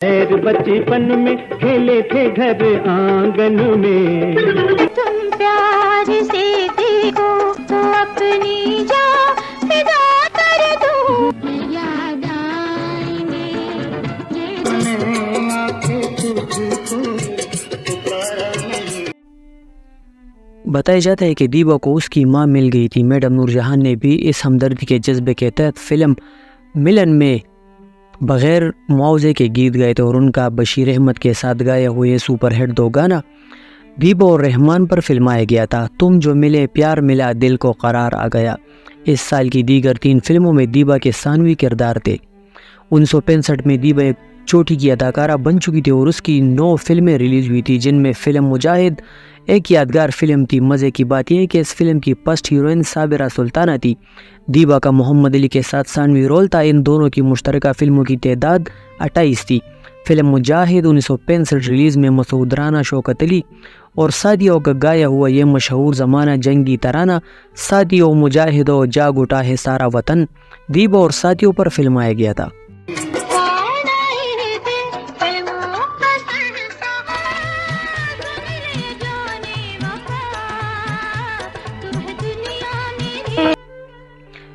خیر بچپن میں کھیلے تھے گھر آنگن میں، تم پیار سے دیکھو تو اپنی جان فدا کر دوں، یاد آئیں گے بتایا جاتا ہے کہ دیبا کو اس کی ماں مل گئی تھی۔ میڈم نور جہان نے بھی اس ہمدردی کے جذبے کے تحت فلم ملن میں بغیر معاوضے کے گیت گائے تھے، اور ان کا بشیر احمد کے ساتھ گایا ہوئے سپر ہٹ 2 گانا دیبا اور رحمان پر فلمایا گیا تھا۔ تم جو ملے پیار ملا دل کو قرار آ گیا اس سال کی دیگر 3 فلموں میں دیبا کے ثانوی کردار تھے۔ 1965 میں دیبا ایک چوٹی کی اداکارہ بن چکی تھی اور اس کی 9 فلمیں ریلیز ہوئی تھی، جن میں فلم مجاہد ایک یادگار فلم تھی۔ مزے کی بات یہ ہے کہ اس فلم کی فرسٹ ہیروئن صابرہ سلطانہ تھی۔ دیبا کا محمد علی کے ساتھ ثانوی رول تھا۔ ان دونوں کی مشترکہ فلموں کی تعداد 28 تھی۔ فلم مجاہد 1965 ریلیز میں مسعود رانا، شوکت علی اور سعدیہ کا گایا ہوا یہ مشہور زمانہ جنگی ترانہ ساتھیو مجاہدو جاگ اٹھا ہے سارا وطن دیبا اور ساتھیوں پر فلمایا گیا تھا۔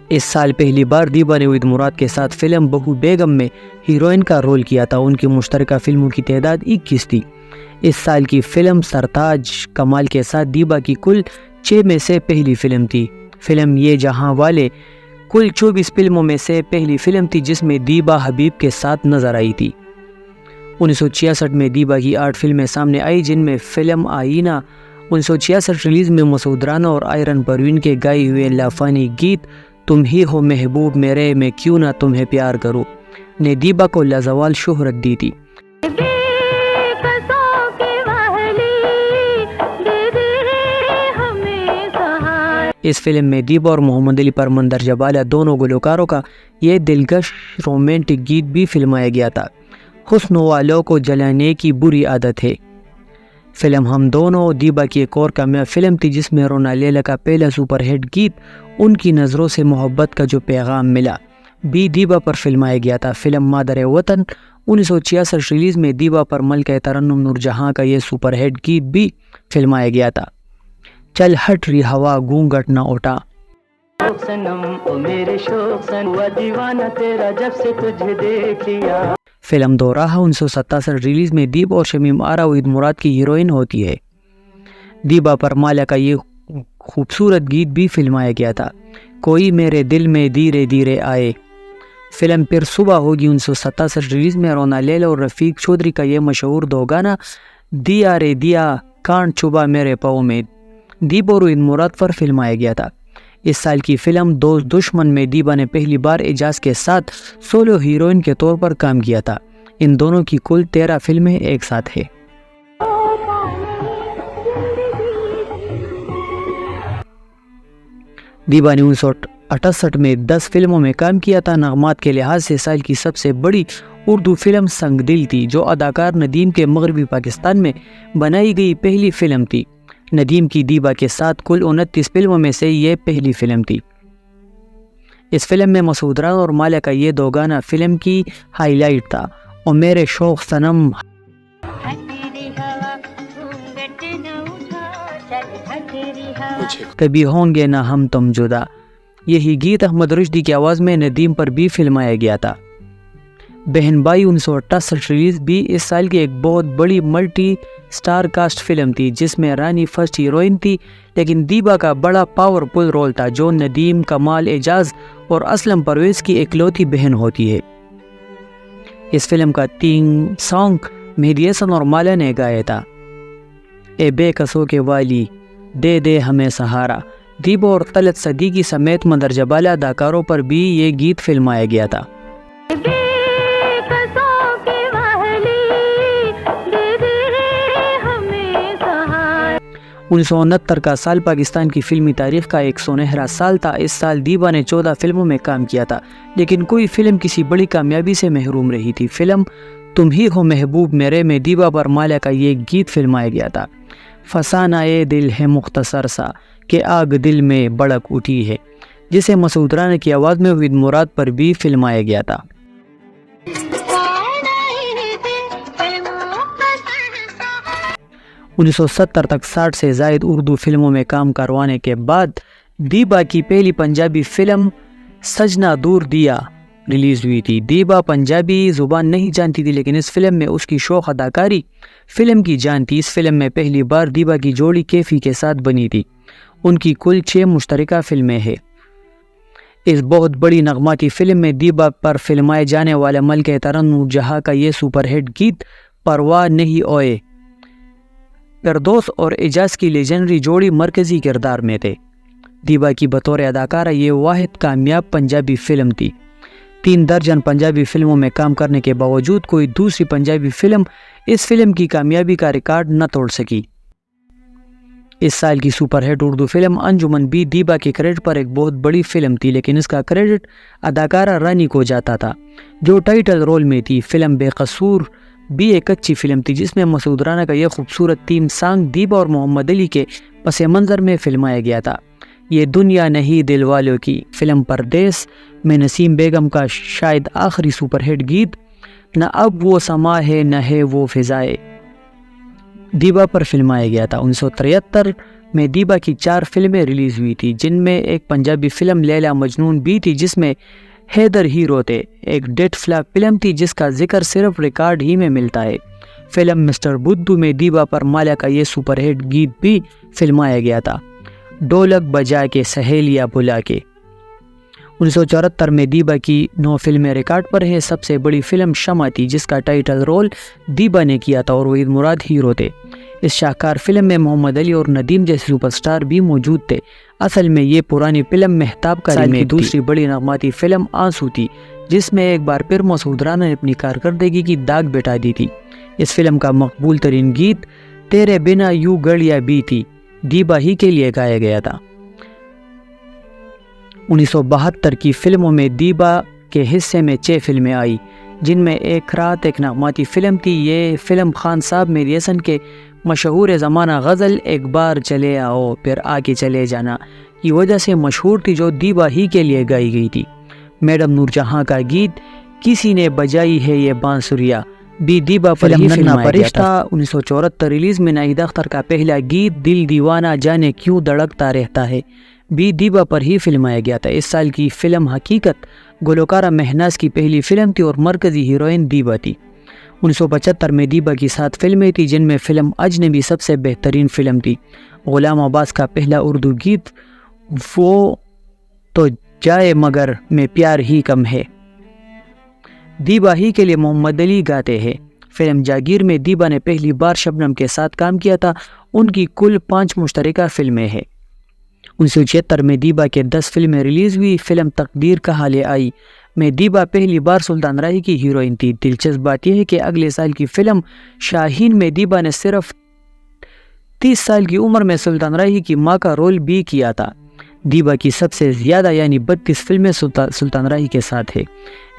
اس سال پہلی بار دیبا نے وحید مراد کے ساتھ فلم بہو بیگم میں ہیروئن کا رول کیا تھا۔ ان کی مشترکہ فلموں کی تعداد 21 تھی۔ اس سال کی فلم سرتاج کمال کے ساتھ دیبا کی کل 6 میں سے پہلی فلم تھی۔ فلم یہ جہاں والے کل 24 فلموں میں سے پہلی فلم تھی جس میں دیبا حبیب کے ساتھ نظر آئی تھی۔ 1966 میں دیبا کی 8 فلمیں سامنے آئی، جن میں فلم آئینہ 1966 ریلیز میں مسعود رانا اور آئرن پروین کے گائے ہوئے لافانی گیت تم ہی ہو محبوب میرے میں کیوں نہ تمہیں پیار کروں نے دیبا کو لازوال شہرت دی تھی۔ اس فلم میں دیبا اور محمد علی پر مندرجہ بالا دونوں گلوکاروں کا یہ دلکش رومانٹک گیت بھی فلمایا گیا تھا، حسن والوں کو جلانے کی بری عادت ہے۔ فلم ہم دونوں دیبا کی ایک اور کامیاب فلم تھی جس میں رونا لیلا کا پہلا سپر ہٹ گیت ان کی نظروں سے محبت کا جو پیغام ملا بھی دیبا پر فلمایا گیا تھا۔ فلم مادر وطن 1966 ریلیز میں دیبا پر ملکہ ترنم نور جہاں کا یہ سپر ہٹ گیت بھی فلمایا گیا تھا۔ چل ہٹ رہی ہوا گھونگھٹ نہ اٹھا، سنم او میرے شوق سن ہوا دیوانہ تیرا جب سے تجھے دیکھ لیا۔ فلم دو راہ 1967 ریلیز میں دیبا اور شمیم آرا وحید مراد کی ہیروئن ہوتی ہے۔ دیبا پر مالا کا یہ خوبصورت گیت بھی فلمایا گیا تھا، کوئی میرے دل میں دھیرے دھیرے آئے۔ فلم پھر صبح ہوگی 1967 ریلیز میں رونا لیلا اور رفیق چودھری کا یہ مشہور 2 گانا دیا رے دیا کانٹ چبھا میرے پاؤں میں دیبا اور وحید مراد پر فلمایا گیا تھا۔ اس سال کی فلم دوست دشمن میں دیبا نے پہلی بار اعجاز کے ساتھ سولو ہیروئن کے طور پر کام کیا تھا۔ ان دونوں کی کل 13 فلمیں ایک ساتھ ہیں۔ دیبا نے 1968 میں 10 فلموں میں کام کیا تھا۔ نغمات کے لحاظ سے سال کی سب سے بڑی اردو فلم سنگ دل تھی، جو اداکار ندیم کے مغربی پاکستان میں بنائی گئی پہلی فلم تھی۔ ندیم کی دیبا کے ساتھ کل 29 فلموں میں سے یہ پہلی فلم تھی۔ اس فلم میں مسعود رانا اور مالا کا یہ 2 گانا فلم کی ہائی لائٹ تھا۔ او میرے شوق صنم، کبھی ہوں گے نہ ہم تم جدا، یہی گیت احمد رشدی کی آواز میں ندیم پر بھی فلمایا گیا تھا۔ بہن بھائی 1968 ریلیز بھی اس سال کی ایک بہت بڑی ملٹی سٹار کاسٹ فلم تھی، جس میں رانی فرسٹ ہیروئن تھی، لیکن دیبا کا بڑا پاورفل رول تھا جو ندیم، کمال اعجاز اور اسلم پرویز کی اکلوتی بہن ہوتی ہے۔ اس فلم کا تھیم سانگ مہدی حسن اور مالا نے گایا تھا۔ اے بے قصوں کے والی دے دے ہمیں سہارا دیبا اور طلعت صدیقی سمیت مندرجہ بالا اداکاروں پر بھی یہ گیت فلمایا گیا تھا۔ 1969 کا سال پاکستان کی فلمی تاریخ کا ایک سنہرا سال تھا۔ اس سال دیبا نے 14 فلموں میں کام کیا تھا، لیکن کوئی فلم کسی بڑی کامیابی سے محروم رہی تھی۔ فلم تم ہی ہو محبوب میرے میں دیبا پر مالا کا یہ گیت فلمایا گیا تھا۔ فسانہ اے دل ہے مختصر سا کہ آگ دل میں بڑک اٹھی ہے، جسے مسعود رانا کی آواز میں وحید مراد پر بھی فلمایا گیا تھا۔ 1970 تک 60 سے زائد اردو فلموں میں کام کروانے کے بعد دیبا کی پہلی پنجابی فلم سجنا دور دیا ریلیز ہوئی تھی۔ دیبا پنجابی زبان نہیں جانتی تھی، لیکن اس فلم میں اس کی شوق اداکاری فلم کی جان تھی۔ اس فلم میں پہلی بار دیبا کی جوڑی کیفی کے ساتھ بنی تھی۔ ان کی کل 6 مشترکہ فلمیں ہیں۔ اس بہت بڑی نغماتی فلم میں دیبا پر فلمائے جانے والے ملکہ ترنم نور جہاں کا یہ سپر ہٹ گیت پرواہ نہیں اوئے فردوس اور اعجاز کی لیجنڈری جوڑی مرکزی کردار میں تھے۔ دیبا کی بطور اداکارہ یہ واحد کامیاب پنجابی فلم تھی۔ 3 درجن پنجابی فلموں میں کام کرنے کے باوجود کوئی دوسری پنجابی فلم اس فلم کی کامیابی کا ریکارڈ نہ توڑ سکی۔ اس سال کی سپر ہٹ اردو فلم انجمن بھی دیبا کے کریڈٹ پر ایک بہت بڑی فلم تھی، لیکن اس کا کریڈٹ اداکارہ رانی کو جاتا تھا جو ٹائٹل رول میں تھی۔ فلم بے قصور بھی ایک اچھی فلم تھی جس میں مسعود رانا کا یہ خوبصورت تھیم سانگ دیبا اور محمد علی کے پس منظر میں فلمایا گیا تھا۔ یہ دنیا نہیں دل والوں کی فلم پردیس میں نسیم بیگم کا شاید آخری سپر ہٹ گیت نہ اب وہ سما ہے نہ ہے وہ فضائے دیبا پر فلمایا گیا تھا۔ 1973 میں دیبا کی 4 فلمیں ریلیز ہوئی تھی، جن میں ایک پنجابی فلم لیلا مجنون بھی تھی جس میں حیدر ہیرو تھے۔ ایک ڈیٹ فلاپ فلم تھی جس کا ذکر صرف ریکارڈ ہی میں ملتا ہے۔ فلم مسٹر بدھو میں دیبا پر مالا کا یہ سپر ہٹ گیت بھی فلمایا گیا تھا، ڈولک بجا کے سہیلیاں بلا کے۔ 1974 میں دیبا کی 9 فلمیں ریکارڈ پر ہیں۔ سب سے بڑی فلم شمع تھی جس کا ٹائٹل رول دیبا نے کیا تھا اور وحید مراد ہیرو تھے۔ اس شاہکار فلم میں محمد علی اور ندیم جیسے سپر سٹار بھی موجود تھے۔ اصل میں یہ پرانی فلم مہتاب کا ریمیک تھی۔ دوسری بڑی نغماتی فلم آنسو تھی جس میں ایک بار پھر مسعود رانا نے اپنی کارکردگی کی داغ بٹھا دی تھی۔ اس فلم کا مقبول ترین گیت تیرے بنا یوں گڑیا بھی تھی دیبا ہی کے لیے گایا گیا تھا۔ 1972 کی فلموں میں دیبا کے حصے میں 6 فلمیں آئی، جن میں ایک رات ایک نغماتی فلم تھی۔ یہ فلم خان صاحب میری حسن کے مشہور زمانہ غزل ایک بار چلے آؤ پھر آگے چلے جانا کی وجہ سے مشہور تھی، جو دیبا ہی کے لیے گائی گئی تھی۔ میڈم نور جہاں کا گیت کسی نے بجائی ہے یہ بانسریا بھی دیبا پر ہی فلمایا گیا تھا۔ 1974 ریلیز میں ناہید اختر کا پہلا گیت دل دیوانہ جانے کیوں دھڑکتا رہتا ہے بھی دیبا پر ہی فلمایا گیا تھا۔ اس سال کی فلم حقیقت گلوکارہ مہناز کی پہلی فلم تھی اور مرکزی ہیروئن دیبا تھی۔ 1975 میں دیبا کی 7 فلمیں تھیں، جن میں فلم اجنبی سب سے بہترین فلم تھی۔ غلام عباس کا پہلا اردو گیت وہ تو جائے مگر میں پیار ہی کم ہے دیبا ہی کے لیے محمد علی گاتے ہیں۔ فلم جاگیر میں دیبا نے پہلی بار شبنم کے ساتھ کام کیا تھا۔ ان کی کل 5 مشترکہ فلمیں ہیں۔ 1976 میں دیبا کے 10 فلمیں ریلیز ہوئی۔ فلم تقدیر کہاں لے آئی میں دیبا پہلی بار سلطان راہی کی ہیروئن تھی۔ دلچسپ بات یہ ہے کہ اگلے سال کی فلم شاہین میں دیبا نے صرف 30 سال کی عمر میں سلطان راہی کی ماں کا رول بھی کیا تھا۔ دیبا کی سب سے زیادہ یعنی 32 فلمیں سلطان راہی کے ساتھ ہیں۔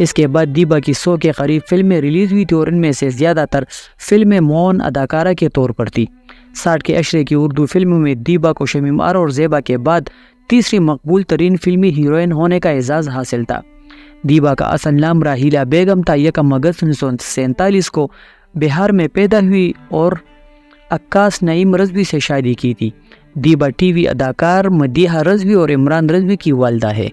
اس کے بعد دیبا کی 100 کے قریب فلمیں ریلیز ہوئی تھی اور ان میں سے زیادہ تر فلمیں معاون اداکارہ کے طور پر تھی۔ 60 کے عشرے کی اردو فلموں میں دیبا کو شمیم آرا اور زیبا کے بعد تیسری مقبول ترین فلمی ہیروئن ہونے کا اعزاز حاصل تھا۔ دیبا کا اصل نام راحیلہ بیگم تھا۔ 1 اگست 1947 کو بہار میں پیدا ہوئی اور عکاس نعیم رضوی سے شادی کی تھی۔ دیبا ٹی وی اداکار مدیحہ رضوی اور عمران رضوی کی والدہ ہے۔